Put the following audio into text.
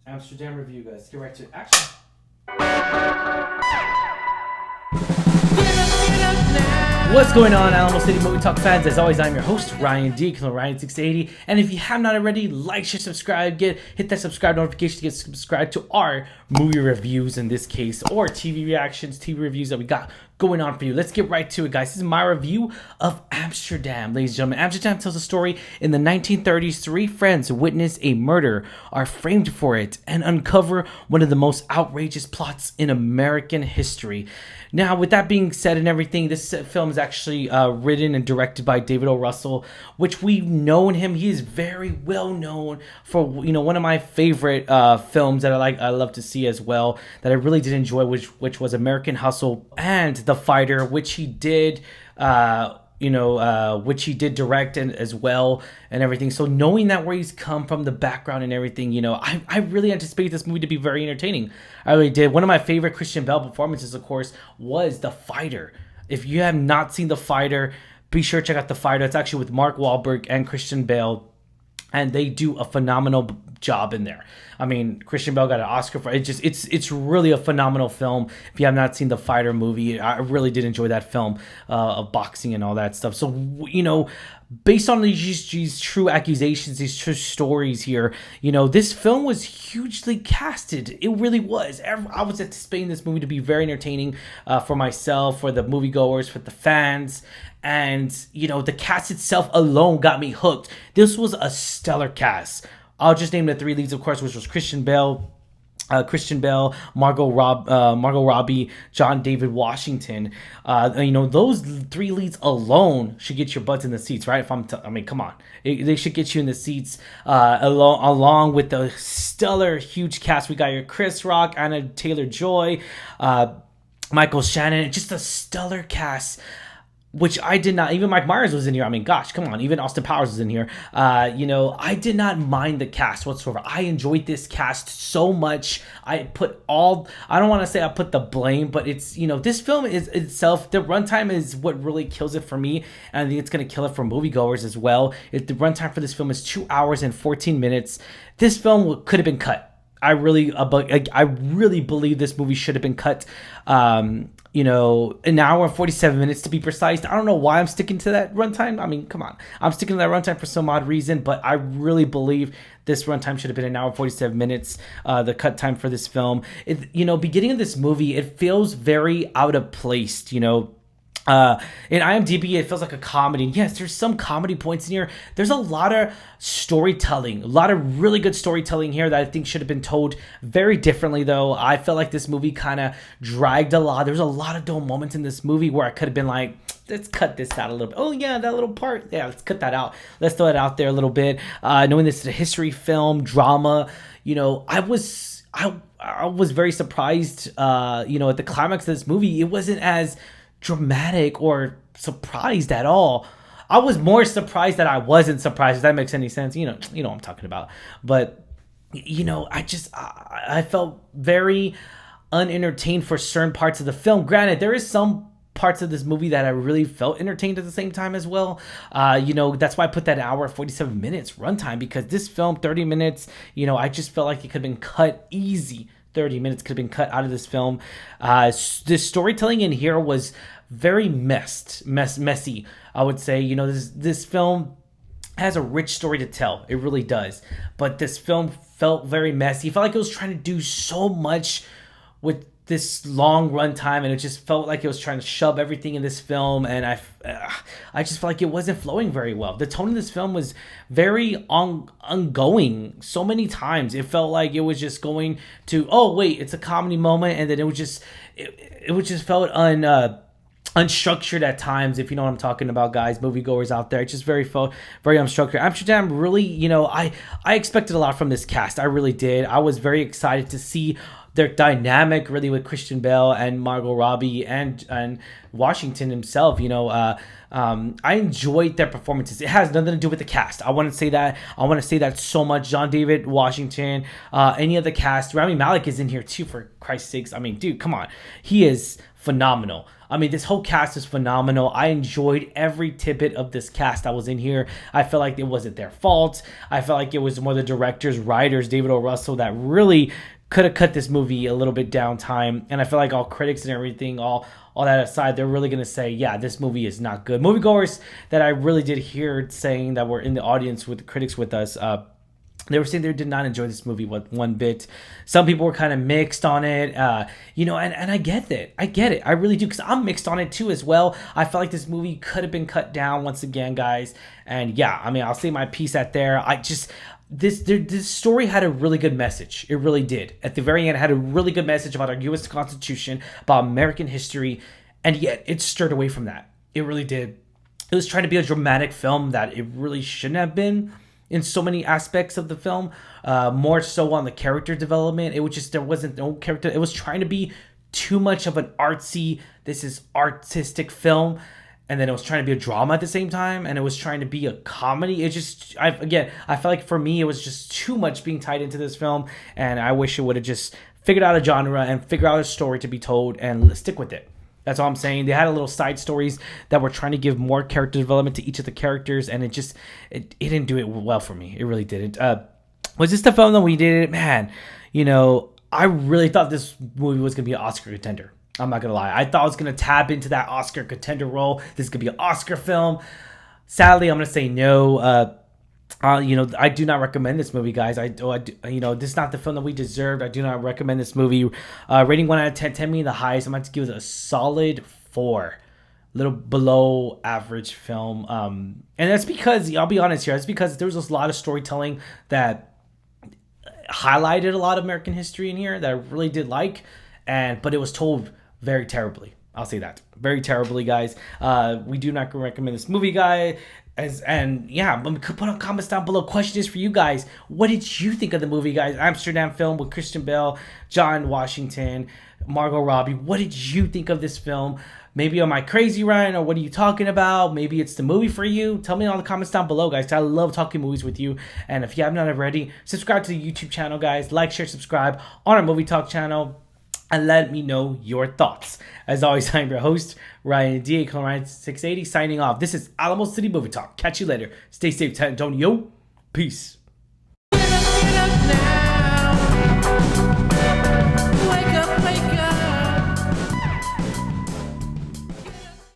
Amsterdam review, guys. Get right to action. What's going on, Alamo City Movie Talk fans? As always, I'm your host, Ryan D. Ryan680. And if you have not already, like, share, subscribe, hit that subscribe notification to get subscribed to our movie reviews in this case, or TV reactions, TV reviews that we got going on for you. Let's get right to it, guys. This is my review of Amsterdam, ladies and gentlemen. Amsterdam tells a story in the 1930s. Three friends witness a murder, are framed for it, and uncover one of the most outrageous plots in American history. Now, with that being said and everything, this film is actually written and directed by David O. Russell, which we've known him. He is very well known for, one of my favorite films that I love to see as well, that I really did enjoy, which was American Hustle and The Fighter, which he did which he did direct and as well and everything. So knowing that where he's come from, the background and everything, I really anticipate this movie to be very entertaining. I really did. One of my favorite Christian Bale performances, of course, was The Fighter. If you have not seen The Fighter, be sure to check out The Fighter. It's actually with Mark Wahlberg and Christian Bale, and they do a phenomenal job in there. I mean, Christian Bale got an Oscar for it. It's really a phenomenal film. If you have not seen The Fighter movie, I really did enjoy that film of boxing and all that stuff. So, based on these true accusations, these true stories here, this film was hugely casted. It really was. I was anticipating this movie to be very entertaining for myself, for the moviegoers, for the fans. And, the cast itself alone got me hooked. This was a stellar cast. I'll just name the three leads, of course, which was Christian Bale, Margot Robbie, John David Washington. Those three leads alone should get your butts in the seats, right? Come on, they should get you in the seats. Along with the stellar, huge cast, we got your Chris Rock, Anna Taylor-Joy, Michael Shannon, just a stellar cast. Which I did not, even Mike Myers was in here. I mean, gosh, come on. Even Austin Powers was in here. I did not mind the cast whatsoever. I enjoyed this cast so much. I don't want to say I put the blame, but it's, this film is itself, the runtime is what really kills it for me. And I think it's going to kill it for moviegoers as well. The runtime for this film is 2 hours and 14 minutes. This film could have been cut. I really believe this movie should have been cut. An hour and 47 minutes to be precise. I don't know why I'm sticking to that runtime. I mean, come on. I'm sticking to that runtime for some odd reason, but I really believe this runtime should have been an hour and 47 minutes, the cut time for this film. Beginning of this movie, it feels very out of place, in IMDb, it feels like a comedy. Yes, there's some comedy points in here. There's a lot of storytelling, a lot of really good storytelling here that I think should have been told very differently, though. I felt like this movie kind of dragged a lot. There's a lot of dull moments in this movie where I could have been like, let's cut this out a little bit. Oh, yeah, that little part. Yeah, let's cut that out. Let's throw it out there a little bit. Knowing this is a history film, drama, I was very surprised, at the climax of this movie. It wasn't as dramatic or surprised at all. I was more surprised that I wasn't surprised, if that makes any sense. You know what I'm talking about. But I felt very unentertained for certain parts of the film. Granted, there is some parts of this movie that I really felt entertained at the same time as well. That's why I put that hour 47 minutes runtime, because this film, 30 minutes, I just felt like it could have been cut easy. 30 minutes could have been cut out of this film. The storytelling in here was very messy, I would say. This film has a rich story to tell. It really does. But this film felt very messy. It felt like it was trying to do so much with this long runtime, and it just felt like it was trying to shove everything in this film, and I just felt like it wasn't flowing very well. The tone of this film was very ongoing. So many times it felt like it was just going to, oh wait, it's a comedy moment, and then it just felt unstructured at times, if you know what I'm talking about, guys, moviegoers out there. It just felt very unstructured. Amsterdam really, I expected a lot from this cast. I really did. I was very excited to see their dynamic, really, with Christian Bale and Margot Robbie and Washington himself. I enjoyed their performances. It has nothing to do with the cast. I want to say that so much. John David Washington, any of the cast. Rami Malek is in here too, for Christ's sakes. I mean, dude, come on. He is phenomenal. I mean, this whole cast is phenomenal. I enjoyed every tidbit of this cast that was in here. I felt like it wasn't their fault. I felt like it was more the directors, writers, David O. Russell, that really could have cut this movie a little bit down time. And I feel like all critics and everything, all that aside, they're really going to say, yeah, this movie is not good. Moviegoers that I really did hear saying that were in the audience with the critics with us, they were saying they did not enjoy this movie one bit. Some people were kind of mixed on it, and I get that. I get it. I really do, because I'm mixed on it too as well. I felt like this movie could have been cut down once again, guys. And yeah, I mean, I'll say my piece at there. This story had a really good message. It really did. At the very end, it had a really good message about our U.S. Constitution, about American history, and yet it stirred away from that. It really did. It was trying to be a dramatic film that it really shouldn't have been in so many aspects of the film, more so on the character development. It was just, there wasn't no character. It was trying to be too much of an artsy, this is artistic film, and then it was trying to be a drama at the same time, and it was trying to be a comedy. It just, I felt like for me, it was just too much being tied into this film, and I wish it would have just figured out a genre and figured out a story to be told and stick with it. That's all I'm saying. They had a little side stories that were trying to give more character development to each of the characters, and it didn't do it well for me. It really didn't. Was this the film that we did it? Man, I really thought this movie was going to be an Oscar contender. I'm not going to lie. I thought it was going to tap into that Oscar contender role. This could be an Oscar film. Sadly, I'm going to say no. I do not recommend this movie, guys. This is not the film that we deserved. I do not recommend this movie. Rating 1 out of 10, 10 being the highest. I'm going to give it a solid 4. A little below average film. And that's because, I'll be honest here, that's because there was a lot of storytelling that highlighted a lot of American history in here that I really did like, but it was told very terribly. I'll say that. Very terribly, guys. We do not recommend this movie, guys. Put on comments down below. Question is for you guys. What did you think of the movie, guys? Amsterdam film with Christian Bale, John Washington, Margot Robbie. What did you think of this film? Maybe am I crazy, Ryan, or what are you talking about? Maybe it's the movie for you. Tell me in all the comments down below, guys. I love talking movies with you. And if you have not already, subscribe to the YouTube channel, guys. Like, share, subscribe on our Movie Talk channel. And let me know your thoughts. As always, I'm your host, Ryan D. Ryan 680, signing off. This is Alamo City Movie Talk. Catch you later. Stay safe, San Antonio. Peace.